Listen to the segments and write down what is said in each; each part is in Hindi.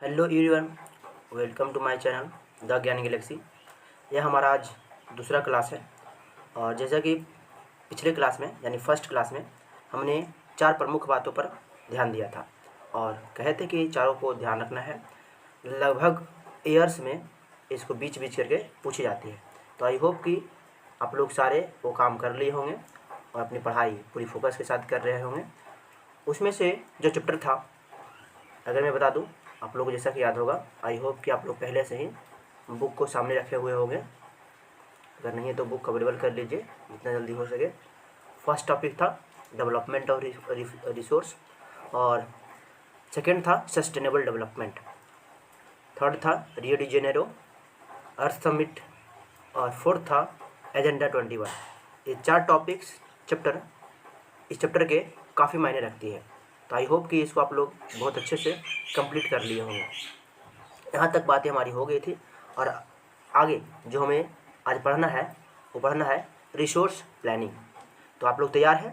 Hello everyone, welcome to my channel the Gyan Galaxy. यह हमारा आज दूसरा क्लास है। और जैसा कि पिछले क्लास में यानी फर्स्ट क्लास में हमने चार प्रमुख बातों पर ध्यान दिया था और कहे थे कि चारों को ध्यान रखना है। लगभग ईयर्स में इसको बीच बीच करके पूछी जाती है। तो आई होप कि आप लोग सारे वो काम कर लिए होंगे और अपनी पढ़ाई पूरी फोकस के साथ कर रहे होंगे। उसमें से जो चैप्टर था, अगर मैं बता दूं, आप लोगों को जैसा कि याद होगा, आई होप कि आप लोग पहले से ही बुक को सामने रखे हुए होंगे। अगर नहीं है तो बुक अवेलेबल कर लीजिए जितना जल्दी हो सके। फर्स्ट टॉपिक था डेवलपमेंट ऑफ रिसोर्स और सेकंड था सस्टेनेबल डेवलपमेंट। थर्ड था रियो डी जेनेरो अर्थ समिट और फोर्थ था एजेंडा 21। ये चार टॉपिक्स इस चैप्टर के काफ़ी मायने रखती है। तो आई होप कि इसको आप लोग बहुत अच्छे से कंप्लीट कर लिए होंगे। यहाँ तक बातें हमारी हो गई थी और आगे जो हमें आज पढ़ना है वो पढ़ना है रिसोर्स प्लानिंग। तो आप लोग तैयार हैं?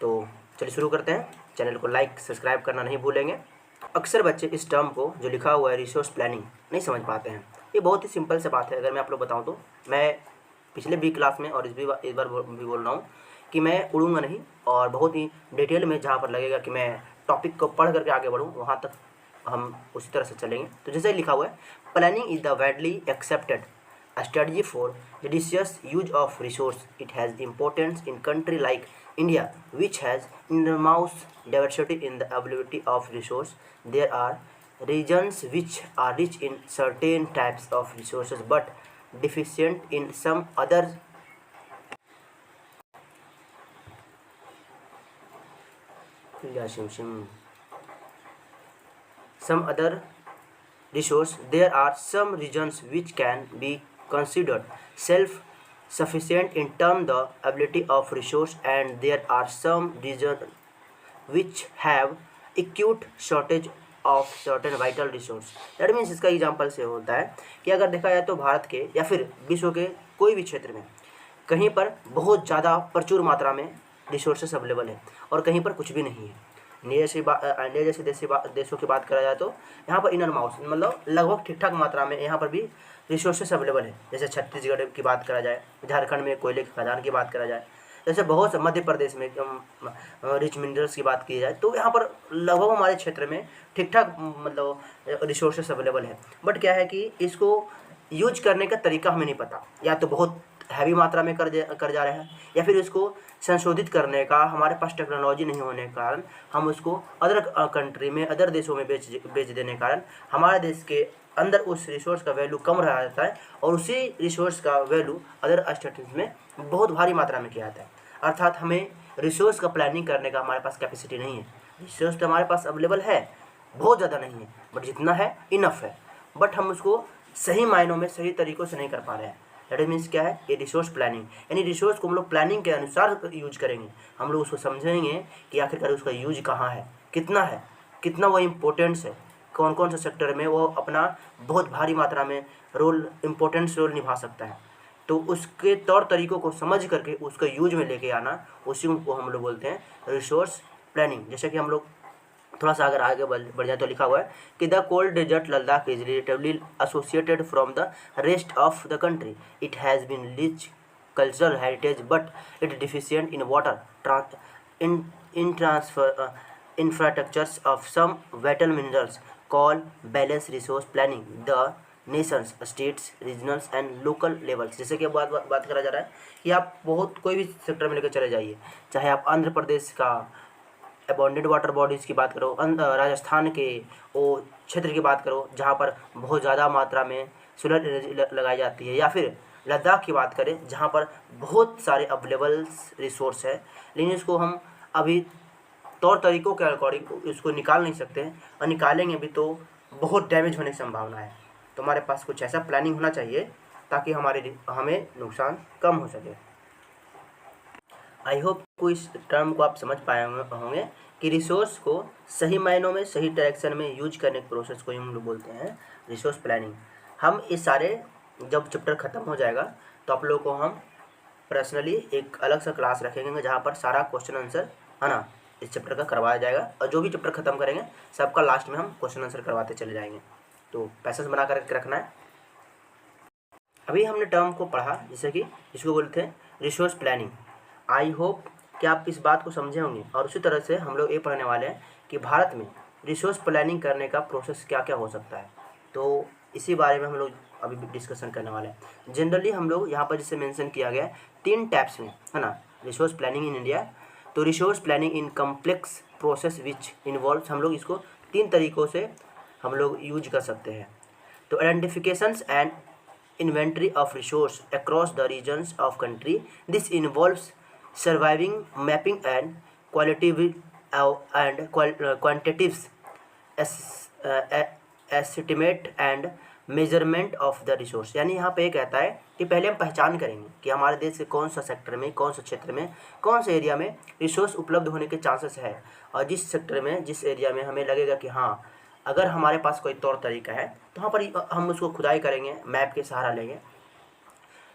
तो चलिए शुरू करते हैं। चैनल को लाइक सब्सक्राइब करना नहीं भूलेंगे। अक्सर बच्चे इस टर्म को जो लिखा हुआ है रिसोर्स प्लानिंग नहीं समझ पाते हैं। ये बहुत ही सिंपल से बात है। अगर मैं आप लोग बताऊँ तो मैं पिछले भी क्लास में और इस बार भी बोल रहा हूँ कि मैं उड़ूंगा नहीं और बहुत ही डिटेल में जहाँ पर लगेगा कि मैं टॉपिक को पढ़ करके आगे बढ़ूँ वहाँ तक हम उसी तरह से चलेंगे। तो जैसे लिखा हुआ है, planning is the widely accepted strategy for judicious use of resource. It has importance in country like India, which has enormous diversity in the availability of resource. There are regions which are rich in certain types of resources but deficient in some other. Some other resource. There are some regions which can be considered self-sufficient in terms the ability of resource, and there are some regions which have acute shortage of certain vital resource. That means इसका एग्जाम्पल से होता है कि अगर देखा जाए तो भारत के या फिर विश्व के कोई भी क्षेत्र में कहीं पर बहुत ज़्यादा प्रचुर मात्रा में रिसोर्सेस अवेलेबल है और कहीं पर कुछ भी नहीं है। इंडिया जैसे देशों की बात करा जाए तो यहाँ पर इनर माउस मतलब लगभग ठीक ठाक मात्रा में यहाँ पर भी रिसोर्सेस अवेलेबल है। जैसे छत्तीसगढ़ की बात करा जाए, झारखंड में कोयले के खदान की बात करा जाए, जैसे बहुत मध्य प्रदेश में रिच मिनरल्स की बात की जाए, तो यहाँ पर लगभग हमारे क्षेत्र में ठीक ठाक मतलब रिसोर्सेस अवेलेबल है। बट क्या है कि इसको यूज करने का तरीका हमें नहीं पता, या तो बहुत हैवी मात्रा में कर जा रहे हैं या फिर इसको संशोधित करने का हमारे पास टेक्नोलॉजी नहीं होने के कारण हम उसको अदर कंट्री में अदर देशों में बेच देने के कारण हमारे देश के अंदर उस रिसोर्स का वैल्यू कम रह जाता है और उसी रिसोर्स का वैल्यू अदर स्टेट्स में बहुत भारी मात्रा में किया जाता है। अर्थात हमें रिसोर्स का प्लानिंग करने का हमारे पास कैपेसिटी नहीं है। रिसोर्स तो हमारे पास अवेलेबल है, बहुत ज़्यादा नहीं है, बट जितना है इनफ है, बट हम उसको सही मायनों में सही तरीक़ों से नहीं कर पा रहे हैं। दैट मीन्स क्या है, ये रिसोर्स प्लानिंग, यानी रिसोर्स को हम लोग प्लानिंग के अनुसार यूज करेंगे। हम लोग उसको समझेंगे कि आखिरकार उसका यूज कहाँ है, कितना वो इम्पोर्टेंस है, कौन कौन से सेक्टर में वो अपना बहुत भारी मात्रा में इम्पोर्टेंस रोल निभा सकता है। तो उसके तौर तरीक़ों को समझ करके उसको यूज में लेके आना, उसी को हम लोग बोलते हैं रिसोर्स प्लानिंग। जैसे कि हम लोग थोड़ा सा अगर आगे बढ़ जाए तो लिखा हुआ है कि the cold desert Ladakh is relatively associated from the rest of the country. It has been rich cultural heritage but it deficient in water in transfer infrastructures of some vital minerals called balanced resource planning the nations, states, regionals and local levels. जैसे कि बात करा जा रहा है कि आप बहुत कोई भी सेक्टर में लेकर चले जाइए, चाहे आप आंध्र प्रदेश का अबॉन्डेंट वाटर बॉडीज़ की बात करो, राजस्थान के वो क्षेत्र की बात करो जहाँ पर बहुत ज़्यादा मात्रा में सोलर एनर्जी लगाई जाती है, या फिर लद्दाख की बात करें जहाँ पर बहुत सारे अवेलेबल रिसोर्स है, लेकिन इसको हम अभी तौर तरीक़ों के अकॉर्डिंग इसको निकाल नहीं सकते हैं, और निकालेंगे भी तो बहुत डैमेज होने की संभावना है। तो हमारे पास कुछ ऐसा प्लानिंग होना चाहिए ताकि हमें नुकसान कम हो सके। आई होप को इस टर्म को आप समझ पाए होंगे कि रिसोर्स को सही मायनों में सही डायरेक्शन में यूज करने के प्रोसेस को हम लोग बोलते हैं रिसोर्स प्लानिंग। हम इस सारे जब चैप्टर ख़त्म हो जाएगा तो आप लोगों को हम पर्सनली एक अलग सा क्लास रखेंगे जहाँ पर सारा क्वेश्चन आंसर है ना इस चैप्टर का करवाया जाएगा, और जो भी चैप्टर खत्म करेंगे सबका लास्ट में हम क्वेश्चन आंसर करवाते चले जाएंगे। तो पैसेज बना कर रखना है। अभी हमने टर्म को पढ़ा, जैसे कि इसको बोलते हैं रिसोर्स प्लानिंग। आई होप कि आप इस बात को समझे होंगे। और उसी तरह से हम लोग ये पढ़ने वाले हैं कि भारत में रिसोर्स प्लानिंग करने का प्रोसेस क्या क्या हो सकता है। तो इसी बारे में हम लोग अभी डिस्कशन करने वाले हैं। जनरली हम लोग यहाँ पर जिसे मेंशन किया गया है 3 टाइप्स में, है ना, रिसोर्स प्लानिंग इन इंडिया। तो resource planning in complex process which involves, हम लोग इसको 3 तरीक़ों से हम लोग यूज कर सकते हैं। तो identifications and inventory of resource across the regions of country. This involves surviving, mapping and qualitative and quantitative estimate and measurement of the resource। यानी यहाँ पे कहता है कि पहले हम पहचान करेंगे कि हमारे देश के कौन सा सेक्टर में, कौन सा क्षेत्र में, कौन से एरिया में रिसोर्स उपलब्ध होने के चांसेस है, और जिस सेक्टर में, जिस एरिया में हमें लगेगा कि हाँ अगर हमारे पास कोई तौर तरीका है तो वहाँ पर हम उसको खुदाई करेंगे, मैप के सहारा लेंगे।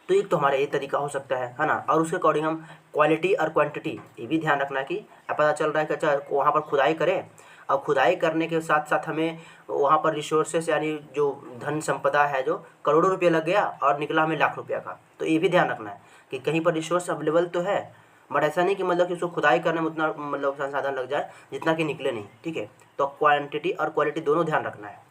तो एक तो हमारा ये तरीका हो सकता है ना। और उसके अकॉर्डिंग हम क्वालिटी और क्वांटिटी ये भी ध्यान रखना कि पता चल रहा है कि अच्छा वहाँ पर खुदाई करें, और खुदाई करने के साथ साथ हमें वहाँ पर रिसोर्सेस यानी जो धन संपदा है जो करोड़ों रुपये लग गया और निकला हमें लाख रुपया का। तो ये भी ध्यान रखना है कि कहीं पर रिसोर्स अवेलेबल तो है, बट ऐसा नहीं कि मतलब कि उसको खुदाई करने में उतना मतलब संसाधन लग जाए जितना कि निकले नहीं, ठीक है। तो क्वांटिटी और क्वालिटी दोनों ध्यान रखना है।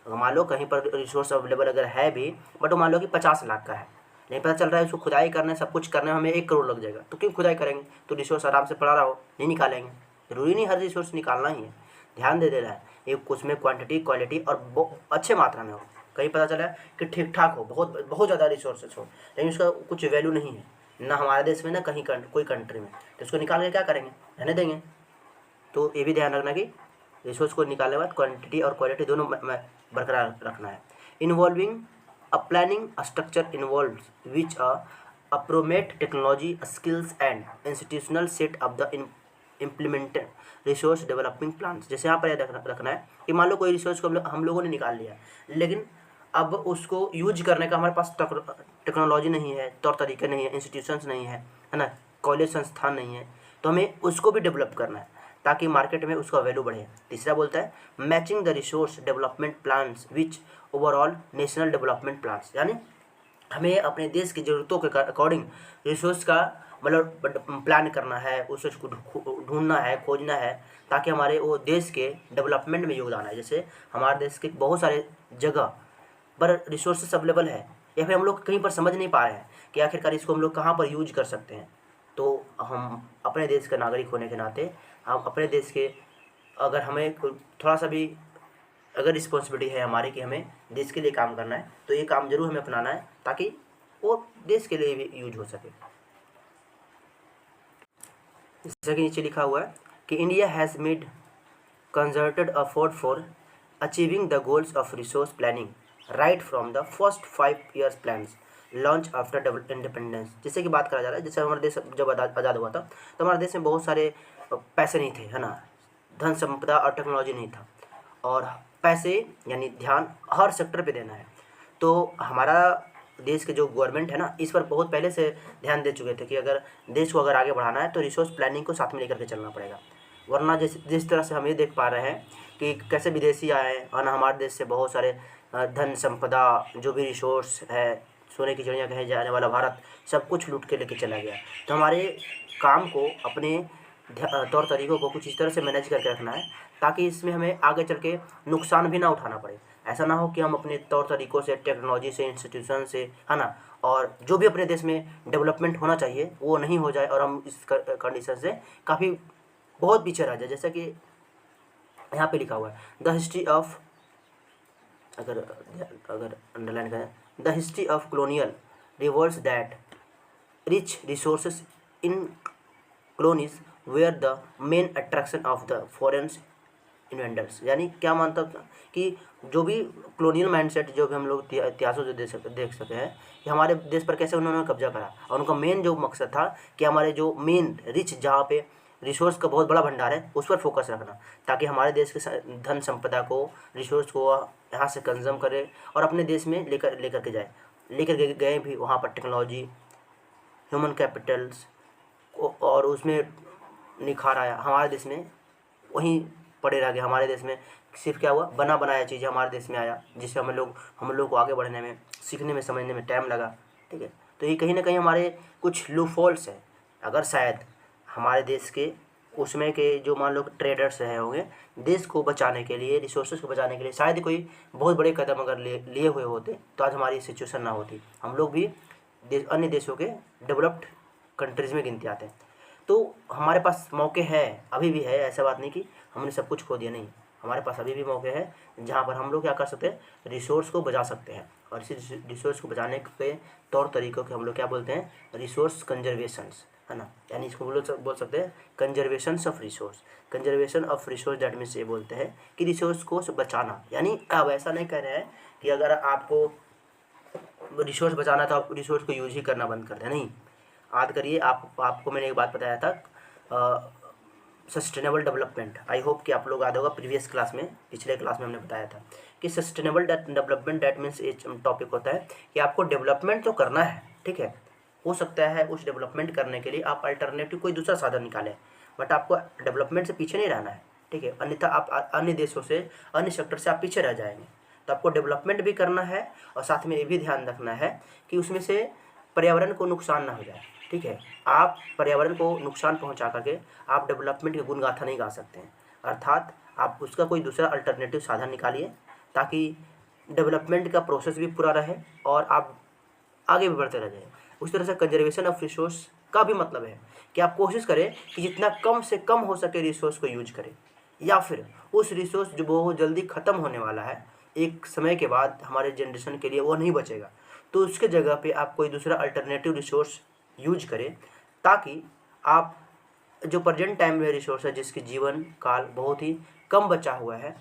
मान लो कहीं पर रिसोर्स अवेलेबल अगर है भी, बट मान लो कि 50 लाख का है, नहीं पता चल रहा है उसको खुदाई करने सब कुछ करने में हमें 1 करोड़ लग जाएगा, तो क्यों खुदाई करेंगे। तो रिसोर्स आराम से पड़ा रहा हो, नहीं निकालेंगे। जरूरी नहीं हर रिसोर्स निकालना ही है, ध्यान दे देना है। एक उसमें क्वांटिटी क्वालिटी और अच्छे मात्रा में हो। कहीं पता चला कि ठीक ठाक हो, बहुत बहुत ज़्यादा रिसोर्सेस हो, लेकिन उसका कुछ वैल्यू नहीं है ना हमारे देश में ना कहीं कोई कंट्री में, तो उसको निकाल के क्या करेंगे, रहने देंगे। तो ये भी ध्यान रखना कि रिसोर्स को निकालने के बाद क्वांटिटी और क्वालिटी दोनों बरकरार रखना है। Involving a planning structure involves which appropriate technology skills and institutional set of the implemented resource developing plans. जैसे यहाँ पर रखना है कि मान लो कोई रिसोर्स को हम लोगों ने निकाल लिया, लेकिन अब उसको यूज करने का हमारे पास टेक्नोलॉजी नहीं है, तौर तरीके नहीं है, इंस्टीट्यूशंस नहीं है ना, कॉलेज संस्थान नहीं है, तो हमें उसको भी डेवलप करना है ताकि मार्केट में उसका वैल्यू बढ़े। तीसरा बोलता है matching the resource development plans which overall national development plans. यानी हमें अपने देश की ज़रूरतों के अकॉर्डिंग रिसोर्स का मतलब प्लान करना है, उसको ढूंढना है, खोजना है, ताकि हमारे वो देश के डेवलपमेंट में योगदान है। जैसे हमारे देश के बहुत सारे जगह पर रिसोर्सेस अवेलेबल है, या फिर हम लोग कहीं पर समझ नहीं पा रहे हैं कि आखिरकार इसको हम लोग कहाँ पर यूज कर सकते हैं। तो हम अपने देश का नागरिक होने के नाते हम अपने देश के, अगर हमें थोड़ा सा भी अगर रिस्पॉन्सिबिलिटी है हमारी कि हमें देश के लिए काम करना है, तो ये काम जरूर हमें अपनाना है ताकि वो देश के लिए भी यूज हो सके। जैसा कि नीचे लिखा हुआ है कि India has made concerted effort for achieving the goals of resource planning right from the first 5 years plans launch after independence. जैसे कि बात करा जा रहा है, जैसे हमारा देश जब आज़ाद हुआ था तो हमारे देश में बहुत सारे पैसे नहीं थे, है ना, धन संपदा और टेक्नोलॉजी नहीं था, और पैसे यानी ध्यान हर सेक्टर पे देना है। तो हमारा देश के जो गवर्नमेंट है ना, इस पर बहुत पहले से ध्यान दे चुके थे कि अगर देश को अगर आगे बढ़ाना है तो रिसोर्स प्लानिंग को साथ में लेकर के चलना पड़ेगा। वरना जिस तरह से हम ये देख पा रहे हैं कि कैसे विदेशी आए और ना हमारे देश से बहुत सारे धन संपदा जो भी रिसोर्स है, सोने की चिड़िया कहे जाने वाला भारत, सब कुछ लूट के लेके चला गया। तो हमारे काम को, अपने तौर तरीक़ों को कुछ इस तरह से मैनेज करके रखना है ताकि इसमें हमें आगे चल के नुकसान भी ना उठाना पड़े। ऐसा ना हो कि हम अपने तौर तरीक़ों से, टेक्नोलॉजी से, इंस्टीट्यूशन से, है ना, और जो भी अपने देश में डेवलपमेंट होना चाहिए वो नहीं हो जाए और हम इस कंडीशन से काफ़ी बहुत पीछे रह जाए। जैसा कि यहाँ पे लिखा हुआ है द हिस्ट्री ऑफ, अगर अंडरलाइन करें, the history of colonial revolts that rich resources in colonies were the main attraction of the foreign invaders। यानी क्या मानता था कि जो भी कॉलोनियल माइंडसेट जो भी हम लोग इतिहासों से देख सके हैं कि हमारे देश पर कैसे उन्होंने कब्जा करा, और उनका मेन जो मकसद था कि हमारे जो मेन रिच जहाँ पे रिसोर्स का बहुत बड़ा भंडार है उस पर फोकस रखना, ताकि हमारे देश के धन संपदा को, रिसोर्स को यहाँ से कंज्यूम करे और अपने देश में लेकर के जाए। लेकर गए भी वहाँ पर टेक्नोलॉजी, ह्यूमन कैपिटल्स और उसमें निखार आया हमारे देश में वहीं पड़े रह गए। हमारे देश में सिर्फ क्या हुआ, बना बनाया चीज़ हमारे देश में आया, जिससे हम लोग को आगे बढ़ने में, सीखने में, समझने में टाइम लगा। ठीक है, तो ये कहीं ना कहीं हमारे कुछ लूपहोल्स हैं। अगर शायद हमारे देश के उसमें के जो मान लो ट्रेडर्स रहे होंगे, देश को बचाने के लिए, रिसोर्सेज को बचाने के लिए शायद कोई बहुत बड़े कदम अगर लिए हुए होते तो आज हमारी सिचुएशन ना होती। हम लोग भी अन्य देशों के डेवलप्ड कंट्रीज़ में गिनते आते हैं। तो हमारे पास मौके हैं, अभी भी है, ऐसा बात नहीं कि हमने सब कुछ खो दिया, नहीं। हमारे पास अभी भी मौके हैं जहाँ पर हम लोग क्या कर सकते हैं, रिसोर्स को बचा सकते हैं। और इसी रिसोर्स को बचाने के तौर तरीक़ों के हम लोग क्या बोलते हैं, रिसोर्स कंजर्वेशंस, है ना। यानी इसको बोल सकते हैं conservations of resource. Conservation of resource that means ये बोलते हैं कि रिसोर्स को बचाना। यानी अब ऐसा नहीं कह रहे हैं कि अगर आपको रिसोर्स बचाना तो आप रिसोर्स को यूज ही करना बंद कर दें, नहीं। याद करिए, आपको मैंने एक बात बताया था, सस्टेनेबल डेवलपमेंट। आई होप कि आप लोग याद होगा, प्रीवियस क्लास में, पिछले क्लास में हमने बताया था कि सस्टेनेबल डेवलपमेंट दैट मीन्स एक टॉपिक होता है कि आपको डेवलपमेंट तो करना है, ठीक है। हो सकता है उस डेवलपमेंट करने के लिए आप अल्टरनेटिव कोई दूसरा साधन निकालें, बट आपको डेवलपमेंट से पीछे नहीं रहना है, ठीक है। अन्यथा आप अन्य देशों से, अन्य सेक्टर से आप पीछे रह जाएंगे। तो आपको डेवलपमेंट भी करना है और साथ में ये भी ध्यान रखना है कि उसमें से पर्यावरण को नुकसान ना हो जाए, ठीक है। आप पर्यावरण को नुकसान पहुंचा करके आप डेवलपमेंट की गुणगाथा नहीं गा सकते हैं। अर्थात आप उसका कोई दूसरा अल्टरनेटिव साधन निकालिए ताकि डेवलपमेंट का प्रोसेस भी पूरा रहे और आप आगे भी बढ़ते रह जाए। उस तरह से कंजर्वेशन ऑफ रिसोर्स का भी मतलब है कि आप कोशिश करें कि जितना कम से कम हो सके रिसोर्स को यूज करें, या फिर उस रिसोर्स जो बहुत जल्दी ख़त्म होने वाला है, एक समय के बाद हमारे जनरेशन के लिए वो नहीं बचेगा, तो उसके जगह पे आप कोई दूसरा अल्टरनेटिव रिसोर्स यूज करें ताकि आप जो प्रेजेंट टाइम में रिसोर्स है जिसकी जीवन काल बहुत ही कम बचा हुआ है,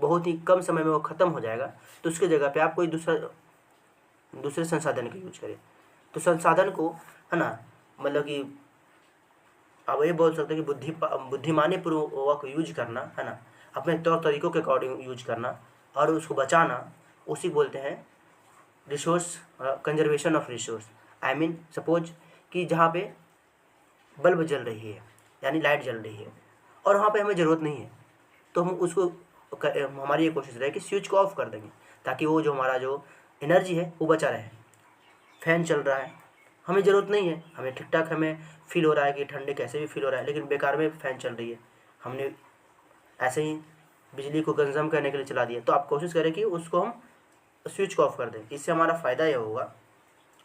बहुत ही कम समय में वो ख़त्म हो जाएगा, तो उसके जगह पे आप कोई दूसरे संसाधन का यूज करें। तो संसाधन को, है ना, मतलब कि आप ये बोल सकते हैं कि बुद्धिमानी पूर्वक यूज करना, है ना, अपने तौर तरीक़ों के अकॉर्डिंग यूज करना और उसको बचाना, उसी बोलते हैं resource conservation of resource. I mean suppose कि जहाँ पे बल्ब जल रही है, यानी लाइट जल रही है और वहाँ पे हमें ज़रूरत नहीं है, तो हम उसको हमारी ये कोशिश रहे कि स्विच को ऑफ कर देंगे ताकि वो जो हमारा जो एनर्जी है वो बचा रहे। फैन चल रहा है, हमें ज़रूरत नहीं है, हमें ठीक ठाक हमें फील हो रहा है कि ठंडे कैसे भी फील हो रहा है, लेकिन बेकार में फ़ैन चल रही है, हमने ऐसे ही बिजली को कंज्यूम करने के लिए चला दिया। तो आप कोशिश करें कि उसको हम स्विच को ऑफ कर दें। इससे हमारा फ़ायदा ये होगा,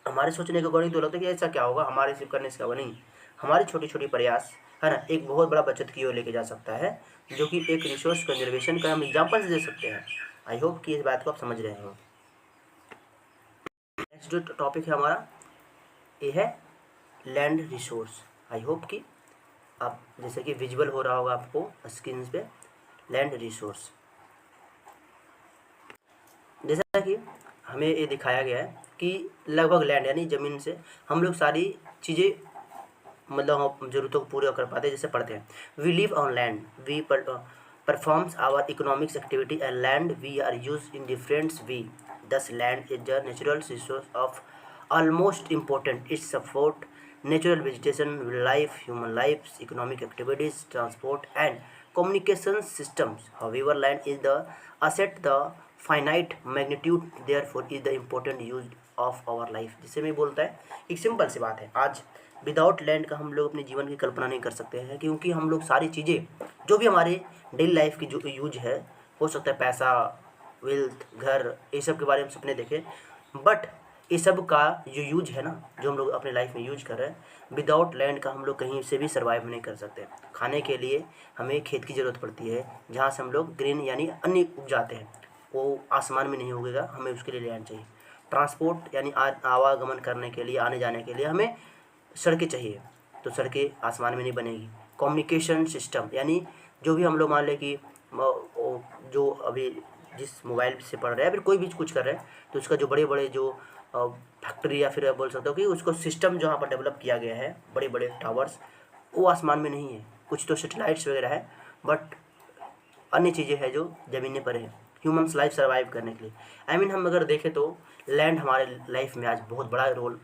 हमारे सोचने के अकॉर्डिंग तो लगता है कि ऐसा क्या होगा, हमारे सिर्फ करने से क्या होगा, नहीं। हमारी छोटी छोटी प्रयास, है ना, एक बहुत बड़ा बचत की ओर लेके जा सकता है, जो कि एक रिसोर्स कंजर्वेशन का हम एग्जाम्पल्स दे सकते हैं। आई होप कि इस बात को आप समझ रहे हो। नेक्स्ट जो टॉपिक है हमारा, ये है लैंड रिसोर्स। आई होप कि आप, जैसे कि विजुअल हो रहा होगा आपको स्क्रीन पे, लैंड रिसोर्स। जैसा कि हमें ये दिखाया गया है कि लगभग लैंड यानी ज़मीन से हम लोग सारी चीज़ें, मतलब हम ज़रूरतों को पूरा कर पाते हैं। जैसे पढ़ते हैं, we live on land, we performs our economics activity and land we are use in different we. Thus land is the natural resource of almost important, it's support natural vegetation, life, human life, economic activities, transport and communication systems. However, land is the asset, the finite magnitude, therefore is the important use of our life. जिसे मैं बोलता है, एक सिंपल सी बात है, आज विदाउट लैंड का हम लोग अपने जीवन की कल्पना नहीं कर सकते हैं, क्योंकि हम लोग सारी चीज़ें जो भी हमारे डेली लाइफ की जो यूज है, हो सकता है पैसा, वेल्थ, घर, ये सब के बारे में सपने देखें, बट ये सब का जो यूज है ना, जो हम लोग अपने लाइफ में यूज कर रहे हैं, विदाउट लैंड का हम लोग कहीं से भी सर्वाइव नहीं कर सकते। खाने के लिए हमें खेत की ज़रूरत पड़ती है, जहाँ से हम लोग ग्रीन यानी अन्न उपजाते हैं, वो आसमान में नहीं उगेगा, हमें उसके लिए लैंड चाहिए। ट्रांसपोर्ट यानी आवागमन करने के लिए, आने जाने के लिए हमें सड़कें चाहिए, तो सड़कें आसमान में नहीं बनेगी। कम्युनिकेशन सिस्टम यानी जो भी हम लोग मान लें कि जो अभी जिस मोबाइल से पढ़ रहे हैं, फिर कोई भी कुछ कर रहे हैं, तो उसका जो बड़े बड़े जो फैक्ट्री या फिर बोल सकते हो कि उसको सिस्टम जहाँ पर डेवलप किया गया है, बड़े बड़े टावर्स, वो आसमान में नहीं है। कुछ तो सैटेलाइट्स वगैरह है, बट अन्य चीज़ें हैं जो ज़मीन पर है ह्यूमन्स लाइफ सर्वाइव करने के लिए। हम अगर देखें तो लैंड हमारे लाइफ में आज बहुत बड़ा रोल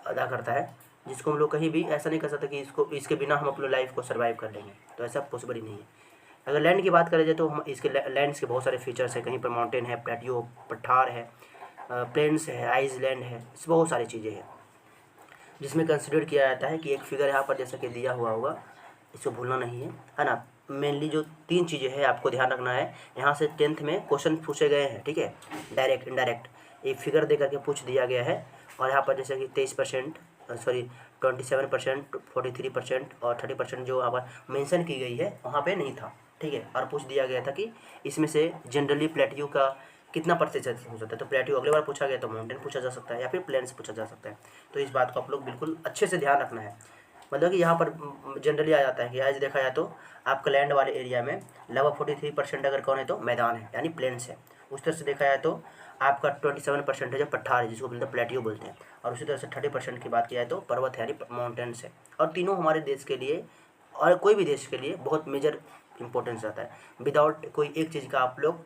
अदा करता है। जिसको हम लोग कहीं भी ऐसा नहीं कर सकते कि इसके बिना हम अपनी लाइफ को सर्वाइव कर लेंगे, तो ऐसा पॉसिबल ही नहीं है। अगर लैंड की बात करें जाए तो हम इसके लैंड्स के बहुत सारे फीचर्स हैं, कहीं पर माउंटेन है, प्लेटियो, पठार है, प्लेन्स है, आइसलैंड है, बहुत सारी चीज़ें हैं जिसमें कंसिडर किया जाता है कि एक फिगर यहाँ पर जैसा कि दिया हुआ होगा, इसको भूलना नहीं है ना। मेनली जो 3 चीज़ें हैं आपको ध्यान रखना है, यहाँ से 10th में क्वेश्चन पूछे गए हैं, ठीक है, डायरेक्ट इनडायरेक्ट एक फिगर दे करके पूछ दिया गया है। और यहाँ पर जैसे कि 23%, सॉरी 27%, 43% और 30% जो यहाँ पर मेंशन की गई है वहाँ पे नहीं था, ठीक है। और पूछ दिया गया था कि इसमें से जनरली प्लेटियो का कितना प्रतिशत हो सकता है, तो प्लेटियो अगली बार पूछा गया तो माउंटेन पूछा जा सकता है या फिर प्लेन से पूछा जा सकता है। तो इस बात को आप लोग बिल्कुल अच्छे से ध्यान रखना है। मतलब कि यहाँ पर जनरली आ जाता है कि आज देखा जाए तो आपका लैंड वाले एरिया में लगभग 43% अगर कौन है तो मैदान है यानी प्लेन्स है। उस तरह से देखा जाए तो आपका 27% है जो पठार है जिसको बोलते हैं प्लेटियो बोलते हैं। और उसी तरह से 30% की बात की जाए तो पर्वत है यानी माउंटेन्स है। और तीनों हमारे देश के लिए और कोई भी देश के लिए बहुत मेजर इंपॉर्टेंस रहता है। विदाउट कोई एक चीज़ का आप लोग,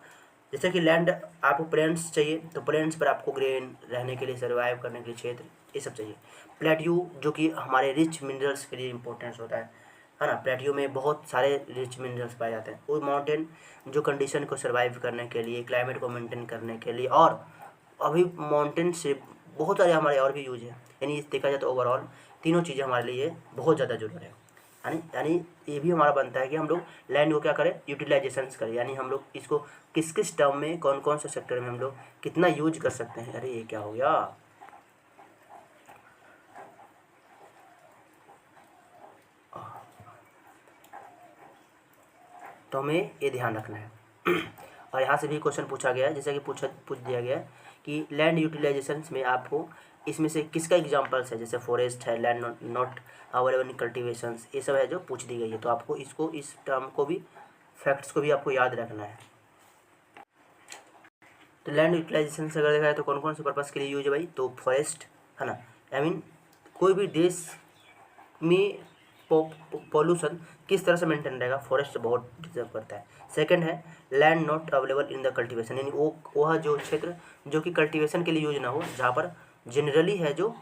जैसे कि लैंड आपको प्लेन्स चाहिए तो प्लेन्स पर आपको ग्रेन, रहने के लिए, सर्वाइव करने के लिए क्षेत्र, ये सब चाहिए। प्लेट्यू जो कि हमारे रिच मिनरल्स के लिए इम्पोर्टेंस होता है ना। प्लेट्यू में बहुत सारे रिच मिनरल्स पाए जाते हैं। वो माउंटेन जो कंडीशन को सर्वाइव करने के लिए, क्लाइमेट को मेंटेन करने के लिए, और अभी माउंटेन से बहुत सारे हमारे और भी यूज है। यानी देखा जाए तो ओवरऑल तीनों चीज़ें हमारे लिए बहुत ज़्यादा जरूरी है। यानी ये भी हमारा बनता है कि हम लोग लैंड को क्या करें, यूटिलाइजेशंस करें। यानी हम लोग इसको किस किस टर्म में, कौन कौन से सेक्टर में हम लोग कितना यूज कर सकते हैं। अरे ये क्या हो गया, तो हमें ये ध्यान रखना है। और यहाँ से भी क्वेश्चन पूछा गया है, जैसे कि पूछ दिया गया है कि लैंड यूटिलाइजेशन में आपको इसमें से किसका एग्जांपल्स है, जैसे फॉरेस्ट है, लैंड नॉट अवेलेबल इन कल्टिवेशंस, ये सब है जो पूछ दी गई है। तो आपको इसको, इस टर्म को भी, फैक्ट्स को भी आपको याद रखना है। तो लैंड यूटिलाइजेशन से अगर देखा जाए तो कौन कौन से पर्पज़ के लिए यूज है भाई, तो फॉरेस्ट है ना। आई मीन कोई भी देश में पॉल्यूशन किस तरह से मेंटेन रहेगा, फॉरेस्ट बहुत डिजर्व करता है। सेकंड है land not available in the cultivation, यानी वो वह जो क्षेत्र जो कि कल्टीवेशन के लिए यूज ना हो, जहाँ पर जनरली है जो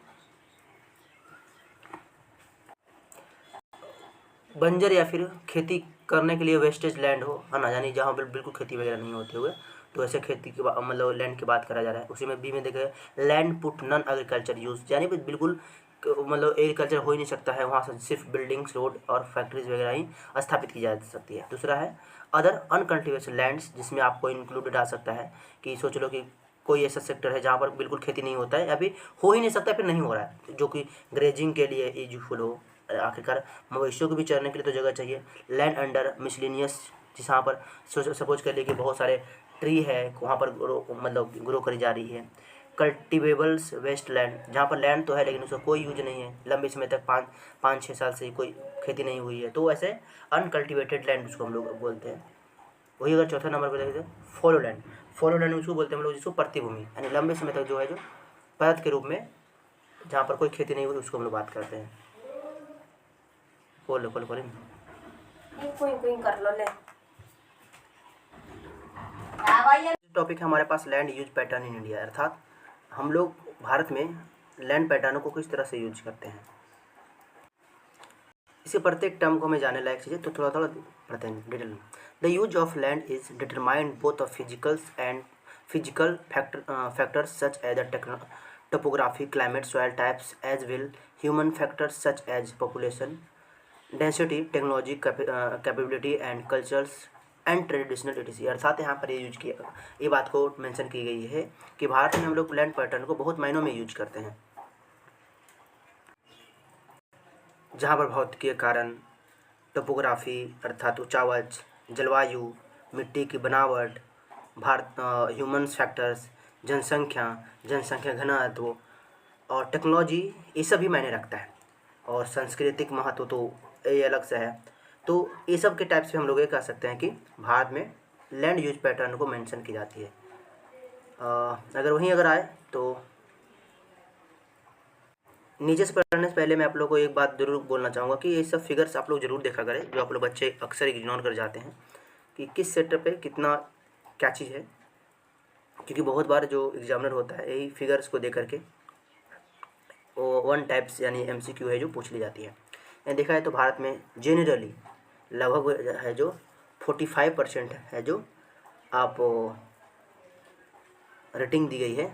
बंजर या फिर खेती करने के लिए वेस्टेज लैंड हो, है ना, यानी जहाँ पर बिल्कुल खेती वगैरह नहीं होते हुए, तो ऐसे खेती की मतलब लैंड की बात करा जा रहा है। उसी में बी में देखे land put non agriculture use, यानी बिल्कुल मतलब एग्रीकल्चर हो ही नहीं सकता है, वहाँ से सिर्फ बिल्डिंग्स, रोड और फैक्ट्रीज वगैरह ही स्थापित की जा सकती है। दूसरा है अदर अनकल्टिवेटेड लैंड्स, जिसमें आपको इंक्लूडेड आ सकता है कि सोच लो कि कोई ऐसा सेक्टर है जहाँ पर बिल्कुल खेती नहीं होता है, अभी हो ही नहीं सकता, फिर नहीं हो रहा है, जो कि ग्रेजिंग के लिए यूजफुल हो। आखिरकार मवेशियों को भी चरने के लिए तो जगह चाहिए। लैंड अंडर मिसलिनियस, जहाँ पर सपोज कर लिए कि बहुत सारे ट्री है, वहाँ पर ग्रो करी जा रही है। कल्टिवेबल्स वेस्ट लैंड, जहाँ पर लैंड तो है लेकिन उसका कोई यूज नहीं है, लंबे समय तक 5-6 साल से कोई खेती नहीं हुई है, तो ऐसे अनकल्टिवेटेड लैंड उसको हम लोग बोलते हैं। वही अगर चौथा नंबर पर देखें फॉलो लैंड, फॉलो लैंड उसको बोलते हैं हम लोग, जिसको प्रतिभूमि, यानी लंबे समय तक जो है जो परत के रूप में जहाँ पर कोई खेती नहीं हुई उसको हम लोग बात करते हैं। खोल खोल खोल कर लो ले। टॉपिक है हमारे पास land use pattern in India, अर्थात हम लोग भारत में लैंड पैटर्नों को किस तरह से यूज करते हैं। इसे प्रत्येक टर्म को हमें जानने लायक चीज़ें, तो थोड़ा थोड़ा पढ़ते हैं डिटेल में। The use of land is determined both of physical factors such as the topography, climate, soil types, as well human factors such as population density, technology capability and cultures and traditional etc. अर्थात यहाँ पर ये बात को मेंशन की गई है कि भारत में हम लोग लैंड पैटर्न को बहुत मायनों में यूज करते हैं, जहाँ पर भौतिकीय कारण, टोपोग्राफी अर्थात ऊंचावच, जलवायु, मिट्टी की बनावट, ह्यूमन फैक्टर्स, जनसंख्या घनत्व और टेक्नोलॉजी, ये सभी मायने रखता है। और सांस्कृतिक महत्व तो ये अलग से है। तो ये सब के टाइप से हम लोग ये कह सकते हैं कि भारत में लैंड यूज पैटर्न को मेंशन की जाती है। अगर आए तो नीचे से पढ़ने से पहले मैं आप लोगों को एक बात ज़रूर बोलना चाहूँगा कि ये सब फिगर्स आप लोग ज़रूर देखा करें, जो आप लोग बच्चे अक्सर इग्नोर कर जाते हैं कि किस सेक्टर पे कितना क्या चीज़ है, क्योंकि बहुत बार जो एग्जामिनर होता है यही फिगर्स को देख करके वन टाइप्स यानी MCQ है जो पूछ ली जाती है। यहाँ देखा है तो भारत में जेनरली लगभग है जो 45% है जो आप रेटिंग दी गई है।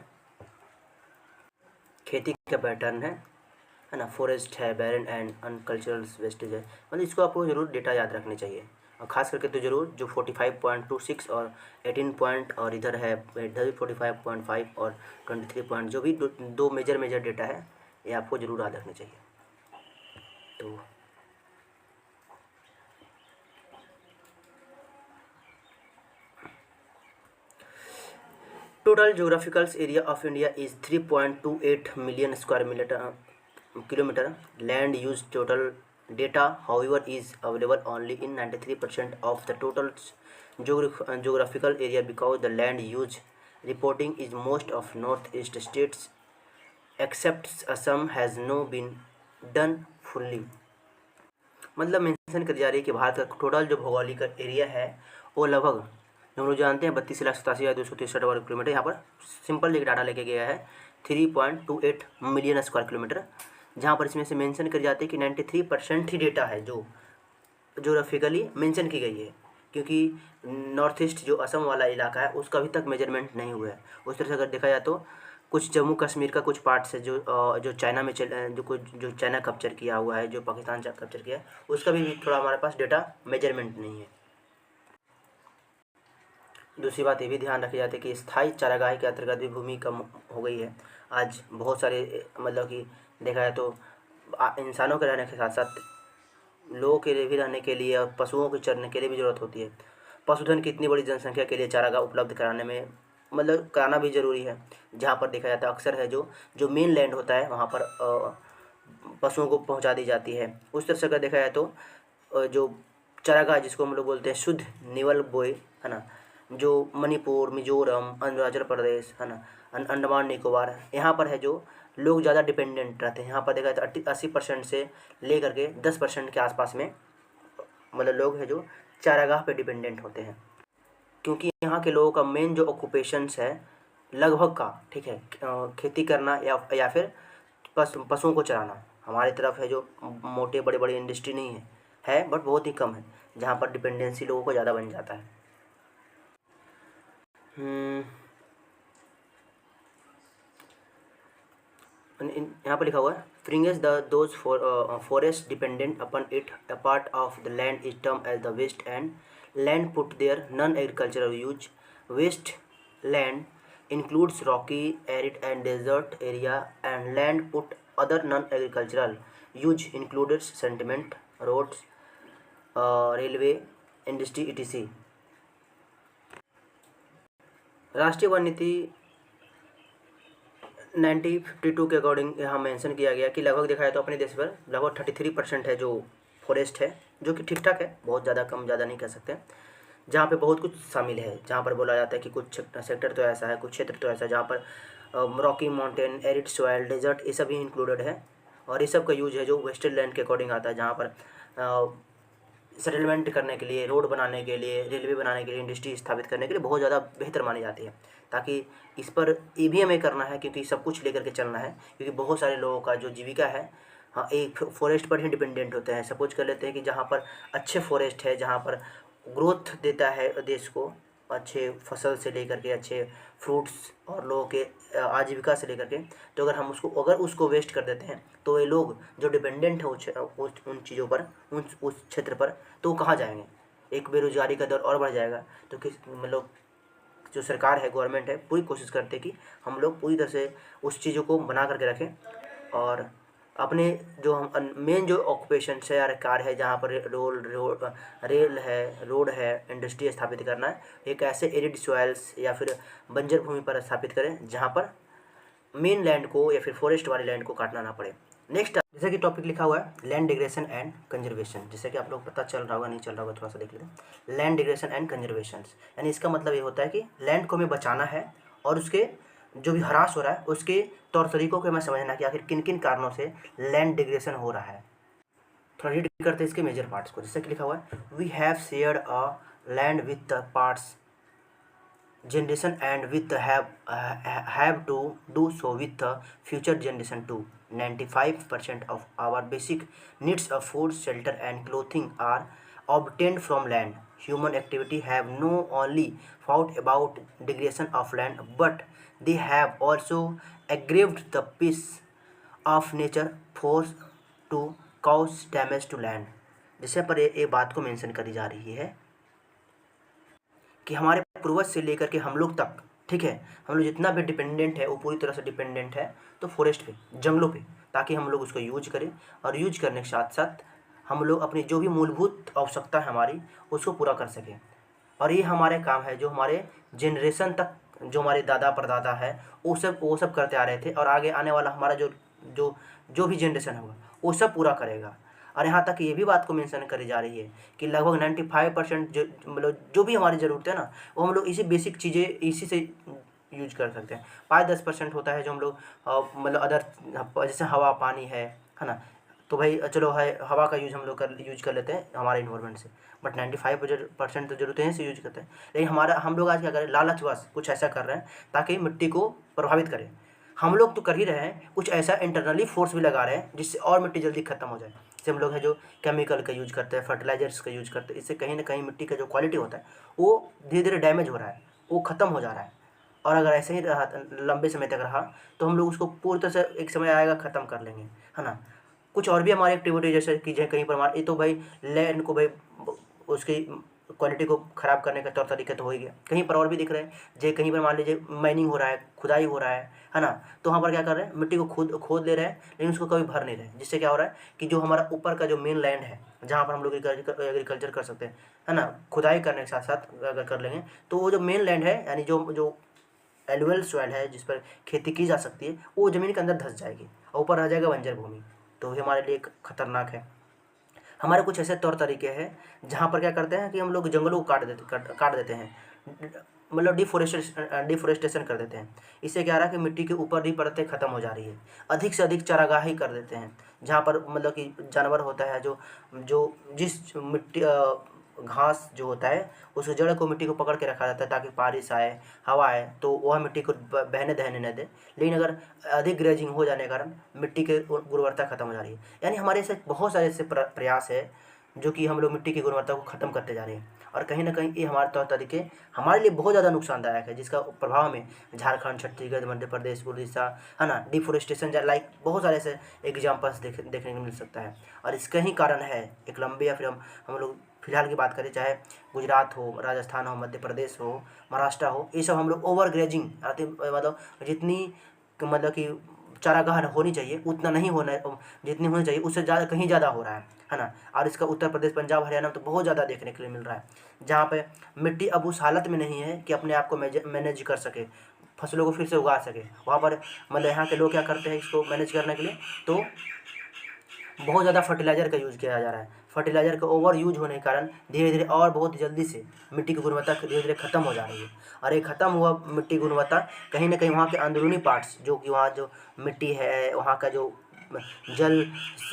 खेती का पैटर्न है ना, फॉरेस्ट है, बैरन एंड अनकल्चरल वेस्टेज है। मतलब इसको आपको जरूर डेटा याद रखने चाहिए, और ख़ास करके तो जरूर जो 45.26 और 18 पॉइंट और इधर है इधर भी 45.5 और 23 पॉइंट, जो भी दो मेजर डेटा है ये आपको जरूर याद रखने चाहिए। तो total geographical area of India is 3.28 million square kilometer. Land use total data, however, is available only in 93% of the total geographical area because the land use reporting is most of northeast states except Assam has no been done fully। मतलब मेंशन करी जा रही है कि भारत का टोटल जो भौगोलिक एरिया है वो लगभग हम लोग जानते हैं 32,87,263 वर्ग किलोमीटर। यहाँ पर सिंपल एक डाटा लेके गया है 3.28 मिलियन स्क्वायर किलोमीटर, जहाँ पर इसमें से मेंशन करी जाती है कि 93% ही डेटा है जो जोग्राफिकली मेंशन की गई है, क्योंकि नॉर्थ ईस्ट जो असम वाला इलाका है उसका अभी तक मेजरमेंट नहीं हुआ है। उस तरह से अगर देखा जाए तो कुछ जम्मू कश्मीर का कुछ पार्ट्स है जो चाइना में जो चाइना कैप्चर किया हुआ है, जो पाकिस्तान कैप्चर किया है, उसका भी थोड़ा हमारे पास डेटा मेजरमेंट नहीं है। दूसरी बात ये भी ध्यान रखी जाती है कि स्थायी चारागाह के अंतर्गत भी भूमि कम हो गई है। आज बहुत सारे मतलब कि देखा जाए तो इंसानों के रहने के साथ साथ लोगों के लिए भी रहने के लिए और पशुओं के चरने के लिए भी ज़रूरत होती है। पशुधन की इतनी बड़ी जनसंख्या के लिए चारागाह उपलब्ध कराने में मतलब कराना भी ज़रूरी है। जहाँ पर देखा जाता है अक्सर है जो मेन लैंड होता है वहाँ पर पशुओं को पहुँचा दी जाती है। उस तरह से अगर देखा जाए तो जो चारागाह जिसको हम लोग बोलते हैं शुद्ध निवल बोए है ना, जो मणिपुर, मिजोरम, अरुणाचल प्रदेश है ना, अंडमान निकोबार, यहाँ पर है जो लोग ज़्यादा डिपेंडेंट रहते हैं। यहाँ पर देखा जाए तो 80% से ले करके 10% के आसपास में मतलब लोग हैं जो चारागाह पे डिपेंडेंट होते हैं, क्योंकि यहाँ के लोगों का मेन जो ऑक्यूपेशंस है लगभग का ठीक है खेती करना या फिर पशुओं को चराना। हमारी तरफ है जो मोटे बड़े इंडस्ट्री नहीं है बट बहुत ही कम है, जहाँ पर डिपेंडेंसी लोगों को ज़्यादा बन जाता है। यहाँ पर लिखा हुआ है fringes those forest dependent upon it a part of the land is term as the waste and land put there non agricultural use. Waste land includes rocky, arid and desert area, and land put other non-agricultural use includes cement, roads, railway, industry etc। राष्ट्रीय वन नीति 1952 के अकॉर्डिंग यहाँ मेंशन किया गया कि लगभग देखा जाए तो अपने देश पर लगभग 33% है जो फॉरेस्ट है, जो कि ठीक ठाक है, बहुत ज़्यादा कम ज़्यादा नहीं कह सकते, जहाँ पे बहुत कुछ शामिल है। जहाँ पर बोला जाता है कि कुछ सेक्टर तो ऐसा है, कुछ क्षेत्र तो ऐसा है जहाँ पर rocky mountain, arid soil, desert ये सभी इंक्लूडेड है। और ये सब का यूज है जो वेस्टर्न लैंड के अकॉर्डिंग आता है, जहाँ पर सेटलमेंट करने के लिए, रोड बनाने के लिए, रेलवे बनाने के लिए, इंडस्ट्री स्थापित करने के लिए बहुत ज़्यादा बेहतर मानी जाती है। ताकि इस पर ये भी हमें करना है क्योंकि सब कुछ लेकर के चलना है, क्योंकि बहुत सारे लोगों का जो जीविका है हाँ एक फॉरेस्ट पर ही डिपेंडेंट होते हैं। सपोज कर लेते हैं कि जहाँ पर अच्छे फॉरेस्ट है, जहाँ पर ग्रोथ देता है देश को, अच्छे फसल से लेकर के अच्छे फ्रूट्स और लोगों के आजीविका से लेकर के, तो अगर उसको वेस्ट कर देते हैं तो ये लोग जो डिपेंडेंट है उन चीज़ों पर, उस क्षेत्र पर, तो वो कहाँ जाएंगे? एक बेरोजगारी का दर और बढ़ जाएगा। तो किस मतलब जो सरकार है, गवर्नमेंट है, पूरी कोशिश करते हैं कि हम लोग पूरी तरह से उस चीज़ों को बना करके रखें और अपने जो हम मेन जो ऑक्यूपेशन है या कार्य है, जहाँ पर रेल है, रोड है, इंडस्ट्री स्थापित करना है, एक ऐसे एरिड सॉइल्स या फिर बंजर भूमि पर स्थापित करें जहाँ पर मेन लैंड को या फिर फॉरेस्ट वाले लैंड को काटना ना पड़े। नेक्स्ट जैसे कि टॉपिक लिखा हुआ है लैंड डिग्रेशन एंड कंजर्वेशन, जैसे कि आप लोग पता चल रहा होगा, नहीं चल रहा होगा, थोड़ा सा देख लेते हैं। लैंड डिग्रेशन एंड कंजर्वेशन यानी इसका मतलब ये होता है कि लैंड को हमें बचाना है और उसके जो भी ह्रास हो रहा है उसके तौर तरीकों को हमें समझना कि आखिर किन किन कारणों से लैंड डिग्रेशन हो रहा है। थोड़ा रीड करते हैं इसके मेजर पार्ट्स को। जैसे कि लिखा हुआ है we have shared a land with the parts generation and with have to do so with the future generation too. 95% of our basic needs of food, shelter and clothing are obtained from land. Human activity have no only fought about degradation of land, but they have also aggraved the peace of nature, force to cause damage to land. जैसे पर ये बात को मेंशन करी जा रही है कि हमारे पूर्वज से लेकर के हम लोग तक, ठीक है, हम लोग जितना भी डिपेंडेंट है वो पूरी तरह से डिपेंडेंट है तो फॉरेस्ट पे, जंगलों पे, ताकि हम लोग उसको यूज करें और यूज करने के साथ साथ हम लोग अपनी जो भी मूलभूत आवश्यकता है हमारी उसको पूरा कर सकें। और ये हमारे काम है जो हमारे जनरेशन तक, जो हमारे दादा परदादा है वो सब करते आ रहे थे, और आगे आने वाला हमारा जो जो जो भी जनरेशन होगा वो सब पूरा करेगा। और यहाँ तक ये भी बात को मेंशन करी जा रही है कि लगभग 95% जो मतलब जो भी हमारी ज़रूरत है ना वो हम लोग इसी बेसिक चीज़ें इसी से यूज कर सकते हैं। 5-10% होता है जो हम लोग मतलब अदर, जैसे हवा पानी है ना, तो भाई चलो है हवा का यूज हम लोग यूज कर लेते हैं हमारे इन्वायरमेंट से, बट 95% तो ज़रूरत है से यूज करते हैं। लेकिन हम लोग आज क्या करें, लालचवश कुछ ऐसा कर रहे हैं ताकि मिट्टी को प्रभावित करें। हम लोग तो कर ही रहे हैं, कुछ ऐसा इंटरनली फोर्स भी लगा रहे हैं जिससे और मिट्टी जल्दी ख़त्म हो जाए। जैसे हम लोग है जो केमिकल का यूज करते हैं, फर्टिलाइजर्स का यूज करते हैं, इससे कहीं ना कहीं मिट्टी का जो क्वालिटी होता है वो धीरे धीरे डैमेज हो रहा है, वो ख़त्म हो जा रहा है। और अगर ऐसे ही रहा लंबे समय तक रहा तो हम लोग उसको पूरी तरह से एक समय आएगा ख़त्म कर लेंगे, है ना। कुछ और भी हमारी एक्टिविटी जैसे कि कहीं पर हमारे, ये तो भाई लैंड को भाई उसकी क्वालिटी को ख़राब करने का तौर तरीका तो हो ही गया। कहीं पर और भी दिख रहे हैं, जे कहीं पर मान लीजिए माइनिंग हो रहा है, खुदाई हो रहा है ना, तो वहाँ पर क्या कर रहे हैं, मिट्टी को खोद ले रहे हैं लेकिन उसको कभी भर नहीं रहे, जिससे क्या हो रहा है कि जो हमारा ऊपर का जो मेन लैंड है जहाँ पर हम लोग एग्रीकल्चर कर सकते हैं, है ना, खुदाई करने के साथ साथ अगर कर लेंगे तो वो जो मेन लैंड है यानी जो जो एलुअल सॉइल है जिस पर खेती की जा सकती है वो ज़मीन के अंदर धंस जाएगी और ऊपर रह जाएगा बंजर भूमि, तो ये हमारे लिए एक खतरनाक है। हमारे कुछ ऐसे तौर तरीके हैं जहाँ पर क्या करते हैं कि हम लोग जंगलों को काट देते हैं, मतलब डिफोरेस्टेशन कर देते हैं। इससे क्या रहा है कि मिट्टी के ऊपर की परतें ख़त्म हो जा रही है। अधिक से अधिक चारागाही कर देते हैं जहाँ पर मतलब कि जानवर होता है जो जो जिस मिट्टी घास जो होता है उस जड़ को मिट्टी को पकड़ के रखा जाता है ताकि बारिश आए, हवा आए तो वह मिट्टी को बहने दहने न दे। लेकिन अगर अधिक ग्रेजिंग हो जाने के कारण मिट्टी की गुणवत्ता खत्म हो जा रही है। यानी हमारे ऐसे बहुत सारे ऐसे प्रयास है जो कि हम लोग मिट्टी की गुणवत्ता को ख़त्म करते जा रहे हैं, और कहीं ना कहीं ये हमारे तौर तरीके हमारे लिए बहुत ज़्यादा नुकसानदायक है, जिसका प्रभाव हमें झारखंड, छत्तीसगढ़, मध्य प्रदेश, उड़ीसा, है ना, डिफोरेस्टेशन लाइक बहुत सारे ऐसे एग्जाम्पल्स देखने को मिल सकता है। और इसका ही कारण है एक लंबे, या फिर हम लोग फिलहाल की बात करें चाहे गुजरात हो, राजस्थान हो, मध्य प्रदेश हो, महाराष्ट्र हो, ये सब हम लोग ओवर ग्रेजिंग मतलब जितनी मतलब कि चारागाह होनी चाहिए उतना नहीं होना, जितनी होनी चाहिए उससे ज़्यादा कहीं ज़्यादा हो रहा है ना। और इसका उत्तर प्रदेश, पंजाब, हरियाणा में तो बहुत ज़्यादा देखने के लिए मिल रहा है, जहाँ पे मिट्टी अब उस हालत में नहीं है कि अपने आप को मैनेज कर सके, फसलों को फिर से उगा सके। वहाँ पर मतलब यहाँ के लोग क्या करते हैं इसको मैनेज करने के लिए, तो बहुत ज़्यादा फर्टिलाइज़र का यूज़ किया जा रहा है। फर्टिलाइज़र का ओवर यूज होने के कारण धीरे धीरे और बहुत जल्दी से मिट्टी की गुणवत्ता धीरे धीरे ख़त्म हो जा रही है। और ये ख़त्म हुआ मिट्टी की गुणवत्ता कहीं ना कहीं वहाँ के अंदरूनी पार्ट्स, जो कि वहाँ जो मिट्टी है, वहाँ का जो जल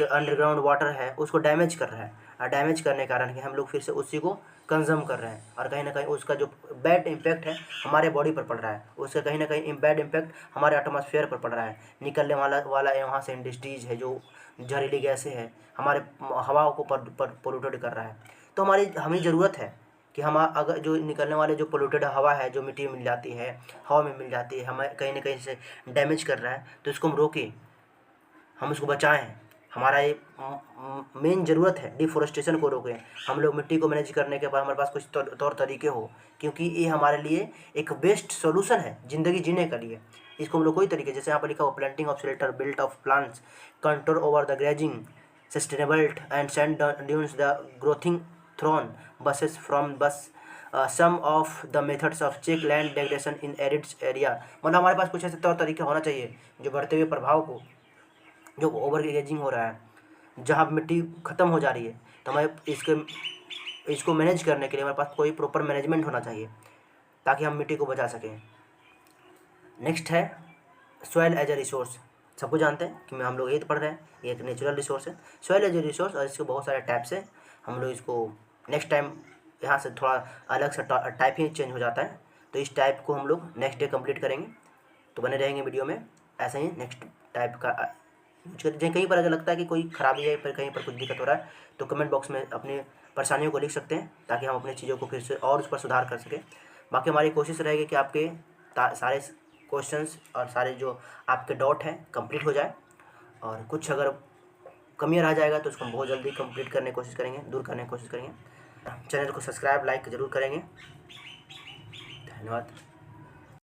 अंडरग्राउंड वाटर है उसको डैमेज कर रहा है, और डैमेज करने के कारण कि हम लोग फिर से उसी को कंज्यूम कर रहे हैं, और कहीं ना कहीं उसका जो बैड इम्पैक्ट है हमारे बॉडी पर पड़ रहा है, उसका कहीं ना कहीं बैड इम्पैक्ट हमारे एटमॉस्फेयर पर पड़ रहा है। निकलने वाला वहाँ से इंडस्ट्रीज है, जो जहरीली गैसें हैं, हमारे हवाओं को पोल्यूटेड कर रहा है। तो हमें ज़रूरत है कि हम अगर जो निकलने वाले जो पोल्यूटेड हवा है जो मिट्टी में मिल जाती है, हवा में मिल जाती है, हमें कहीं ना कहीं से डैमेज कर रहा है, तो इसको हम रोकें, हम उसको बचाएं। हमारा ये मेन ज़रूरत है डिफोरेस्टेशन को रोकें। हम लोग मिट्टी को मैनेज करने के बाद हमारे पास कुछ तौर तरीके हो, क्योंकि ये हमारे लिए एक बेस्ट सोल्यूशन है ज़िंदगी जीने के लिए। इसको हम लोग कोई तरीके, जैसे यहाँ पर लिखा हो, planting of shelter, built of plants, control over the grazing, sustainable and sand dunes, the growing thorn bushes from bush, some of the methods of check land degradation in arid area. मतलब हमारे पास कुछ ऐसे तौर तरीके होना चाहिए जो बढ़ते हुए प्रभाव को, जो ओवर ग्रेजिंग हो रहा है, जहाँ मिट्टी ख़त्म हो जा रही है, तो हमें इसको मैनेज करने के लिए हमारे पास कोई प्रॉपर मैनेजमेंट होना चाहिए ताकि हम मिट्टी को बचा सकें। नेक्स्ट है सॉइल एज ए रिसोर्स। सबको जानते हैं कि हम लोग ये पढ़ रहे हैं, ये एक नेचुरल रिसोर्स है, सॉइल एज ए रिसोर्स, और इसके बहुत सारे टाइप्स हैं। हम लोग इसको नेक्स्ट टाइम यहाँ से थोड़ा अलग से टाइप ही चेंज हो जाता है, तो इस टाइप को हम लोग नेक्स्ट डे कंप्लीट करेंगे। तो बने रहेंगे वीडियो में, ऐसे ही नेक्स्ट टाइप का यूज कर। कहीं पर अगर लगता है कि कोई खराबी है, पर कहीं पर कुछ दिक्कत हो रहा है, तो कमेंट बॉक्स में अपनी परेशानियों को लिख सकते हैं, ताकि हम अपनी चीज़ों को फिर से और उस पर सुधार कर सकें। बाकी हमारी कोशिश रहेगी कि आपके सारे क्वेश्चंस और सारे जो आपके डाउट हैं कंप्लीट हो जाए, और कुछ अगर कमियाँ रह जाएगा तो उसको हम बहुत जल्दी कंप्लीट करने की कोशिश करेंगे, दूर करने की कोशिश करेंगे। चैनल को सब्सक्राइब लाइक ज़रूर करेंगे। धन्यवाद।